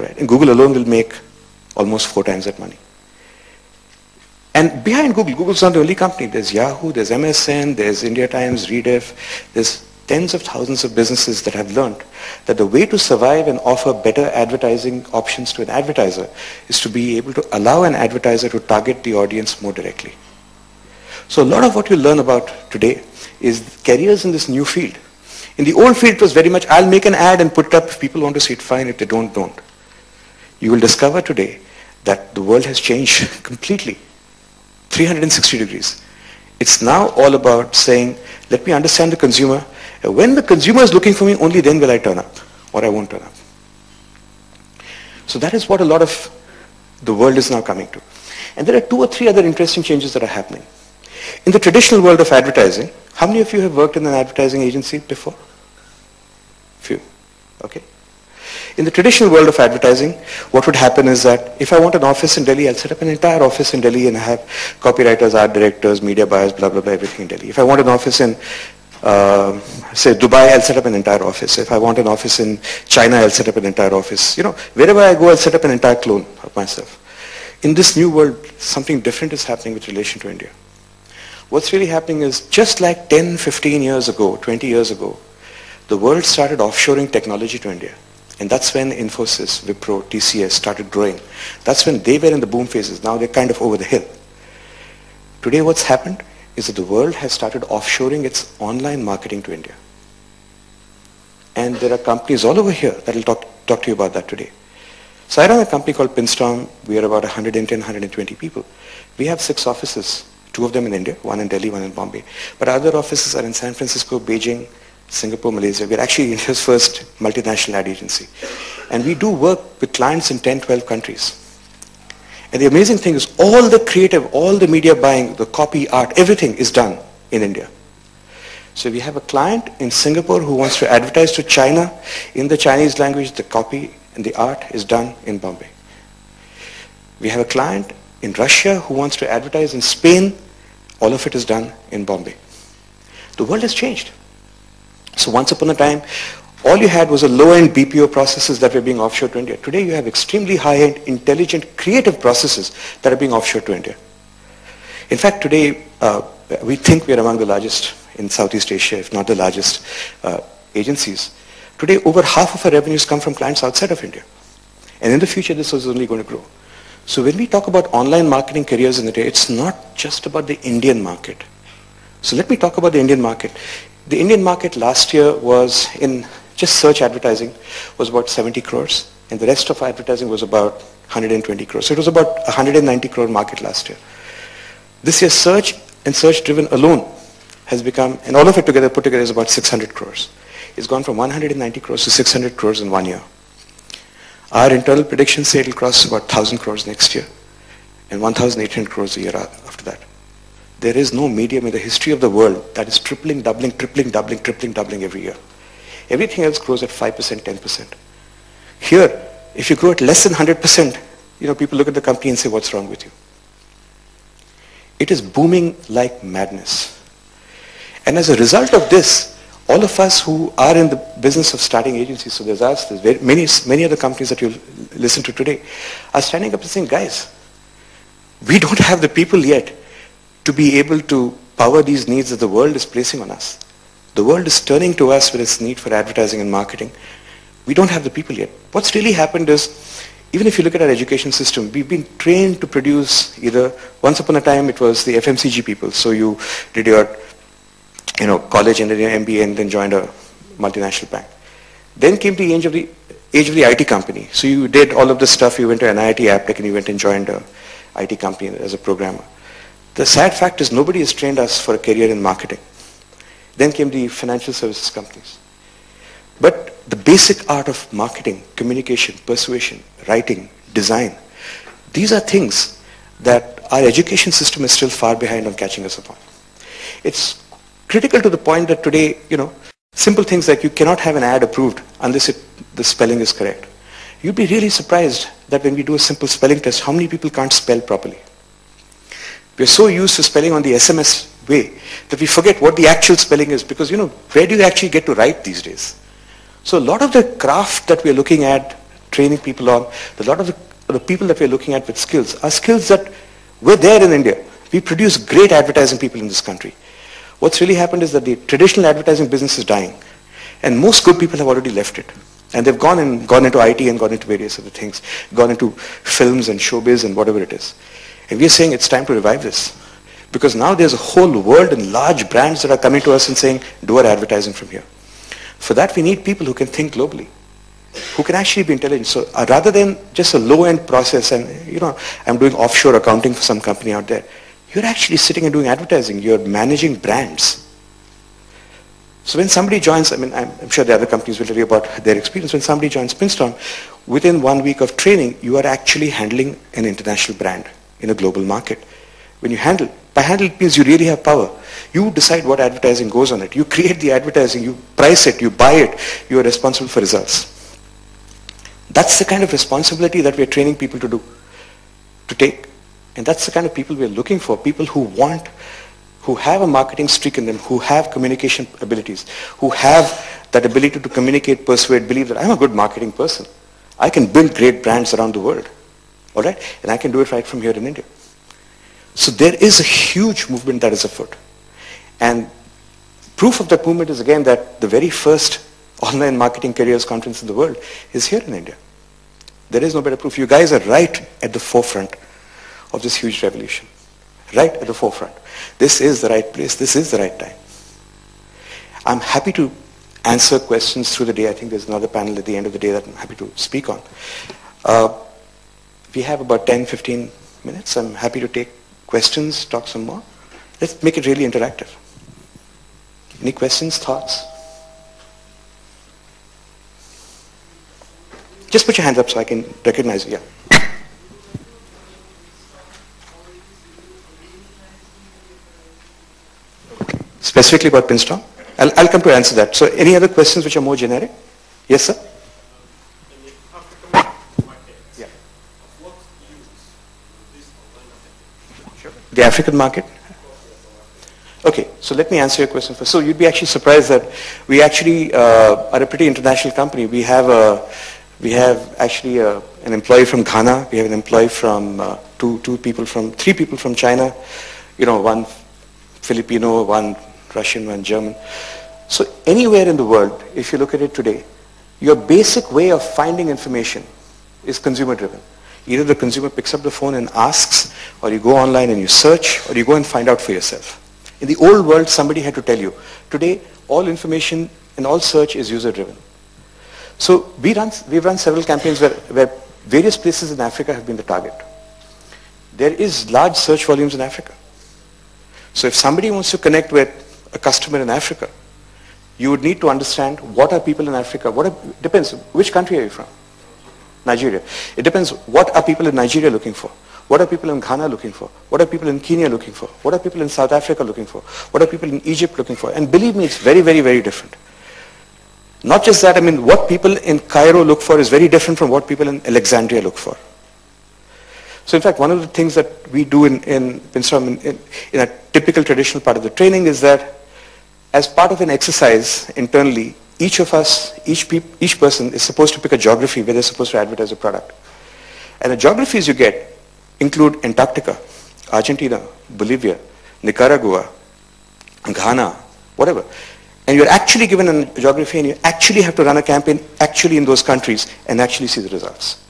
right? And Google alone will make almost 4 times that money. And behind Google, Google's not the only company. There's Yahoo, there's MSN, there's India Times, Rediff. There's tens of thousands of businesses that have learned that the way to survive and offer better advertising options to an advertiser is to be able to allow an advertiser to target the audience more directly. So a lot of what you learn about today is careers in this new field. In the old field, it was very much, I'll make an ad and put it up. If people want to see it, fine. If they don't, don't. You will discover today that the world has changed completely. 360 degrees. It's now all about saying, let me understand the consumer. When the consumer is looking for me, only then will I turn up, or I won't turn up. So that is what a lot of the world is now coming to. And there are 2 or 3 other interesting changes that are happening. In the traditional world of advertising, how many of you have worked in an advertising agency before? Few. Okay. In the traditional world of advertising, what would happen is that if I want an office in Delhi, I'll set up an entire office in Delhi and have copywriters, art directors, media buyers, blah, blah, blah, everything in Delhi. If I want an office in, say, Dubai, I'll set up an entire office. If I want an office in China, I'll set up an entire office. You know, wherever I go, I'll set up an entire clone of myself. In this new world, something different is happening with relation to India. What's really happening is just like 10, 15 years ago, 20 years ago, the world started offshoring technology to India. And that's when Infosys, Wipro, TCS started growing. That's when they were in the boom phases. Now they're kind of over the hill. Today what's happened is that the world has started offshoring its online marketing to India. And there are companies all over here that will talk to you about that today. So I run a company called Pinstorm. We are about 110, 120 people. We have 6 offices, 2 of them in India, 1 in Delhi, 1 in Bombay. But other offices are in San Francisco, Beijing, Singapore, Malaysia. We're actually India's first multinational ad agency. And we do work with clients in 10, 12 countries. And the amazing thing is all the creative, all the media buying, the copy, art, everything is done in India. So we have a client in Singapore who wants to advertise to China in the Chinese language. The copy and the art is done in Bombay. We have a client in Russia who wants to advertise in Spain. All of it is done in Bombay. The world has changed. So once upon a time, all you had was a low-end BPO processes that were being offshored to India. Today you have extremely high-end, intelligent, creative processes that are being offshored to India. In fact, today we think we are among the largest in Southeast Asia, if not the largest agencies. Today over half of our revenues come from clients outside of India. And in the future this is only going to grow. So when we talk about online marketing careers in India, it's not just about the Indian market. So let me talk about the Indian market. The Indian market last year was in just search advertising was about 70 crores and the rest of advertising was about 120 crores. So it was about 190 crore market last year. This year search and search driven alone has become, and all of it together put together is about 600 crores. It's gone from 190 crores to 600 crores in 1 year. Our internal predictions say it will cross about 1,000 crores next year and 1,800 crores a year after that. There is no medium in the history of the world that is tripling, doubling, tripling, doubling, tripling, doubling every year. Everything else grows at 5%, 10%. Here, if you grow at less than 100%, you know, people look at the company and say, what's wrong with you? It is booming like madness. And as a result of this, all of us who are in the business of starting agencies, so there's us, there's many other companies that you'll listen to today, are standing up and saying, guys, we don't have the people yet to be able to power these needs that the world is placing on us. The world is turning to us with its need for advertising and marketing. We don't have the people yet. What's really happened is, even if you look at our education system, we've been trained to produce either, once upon a time it was the FMCG people, so you did your college and then your MBA and then joined a multinational bank. Then came the age of the IT company. So you did all of this stuff, you went to an IIT Aptech and you went and joined a IT company as a programmer. The sad fact is nobody has trained us for a career in marketing. Then came the financial services companies. But the basic art of marketing, communication, persuasion, writing, design, these are things that our education system is still far behind on catching us upon. It's critical to the point that today, simple things like you cannot have an ad approved unless the spelling is correct. You'd be really surprised that when we do a simple spelling test, how many people can't spell properly. We're so used to spelling on the SMS way that we forget what the actual spelling is because, where do you actually get to write these days? So a lot of the craft that we're looking at training people on, a lot of the people that we're looking at with skills are skills that were there in India. We produce great advertising people in this country. What's really happened is that the traditional advertising business is dying. And most good people have already left it. And they've gone into IT and gone into various other things, gone into films and showbiz and whatever it is. And we're saying it's time to revive this. Because now there's a whole world and large brands that are coming to us and saying, do our advertising from here. For that, we need people who can think globally, who can actually be intelligent. So rather than just a low-end process and, I'm doing offshore accounting for some company out there, you're actually sitting and doing advertising. You're managing brands. So when somebody joins, I'm sure the other companies will tell you about their experience. When somebody joins Pinstorm, within 1 week of training, you are actually handling an international brand in a global market. When you handle, by handle it means you really have power. You decide what advertising goes on it. You create the advertising, you price it, you buy it, you are responsible for results. That's the kind of responsibility that we're training people to do, to take. And that's the kind of people we're looking for, people who have a marketing streak in them, who have communication abilities, who have that ability to communicate, persuade, believe that I'm a good marketing person. I can build great brands around the world, all right? And I can do it right from here in India. So there is a huge movement that is afoot. And proof of that movement is again that the very first online marketing careers conference in the world is here in India. There is no better proof. You guys are right at the forefront of this huge revolution. Right at the forefront. This is the right place. This is the right time. I'm happy to answer questions through the day. I think there's another panel at the end of the day that I'm happy to speak on. We have about 10, 15 minutes. I'm happy to take questions, talk some more. Let's make it really interactive. Any questions, thoughts? Just put your hands up so I can recognize you. Yeah. Specifically about Pinstorm? I'll come to answer that. So any other questions which are more generic? Yes, sir? Yeah. The African market? Okay, so let me answer your question first. So you'd be actually surprised that we actually are a pretty international company. We have actually an employee from Ghana. We have an employee from three people from China. One Filipino, one Russian, one German. So anywhere in the world, if you look at it today, your basic way of finding information is consumer driven. Either the consumer picks up the phone and asks, or you go online and you search, or you go and find out for yourself. In the old world, somebody had to tell you. Today, all information and all search is user driven. So we've run several campaigns where various places in Africa have been the target. There is large search volumes in Africa. So if somebody wants to connect with a customer in Africa, you would need to understand what are people in Africa, depends, which country are you from? Nigeria. It depends, what are people in Nigeria looking for? What are people in Ghana looking for? What are people in Kenya looking for? What are people in South Africa looking for? What are people in Egypt looking for? And believe me, it's very, very, very different. Not just that, what people in Cairo look for is very different from what people in Alexandria look for. So in fact, one of the things that we do in Pinstorm, in a typical traditional part of the training is that as part of an exercise internally, each of us, each person is supposed to pick a geography where they're supposed to advertise a product. And the geographies you get include Antarctica, Argentina, Bolivia, Nicaragua, Ghana, whatever. And you're actually given a geography and you actually have to run a campaign actually in those countries and actually see the results.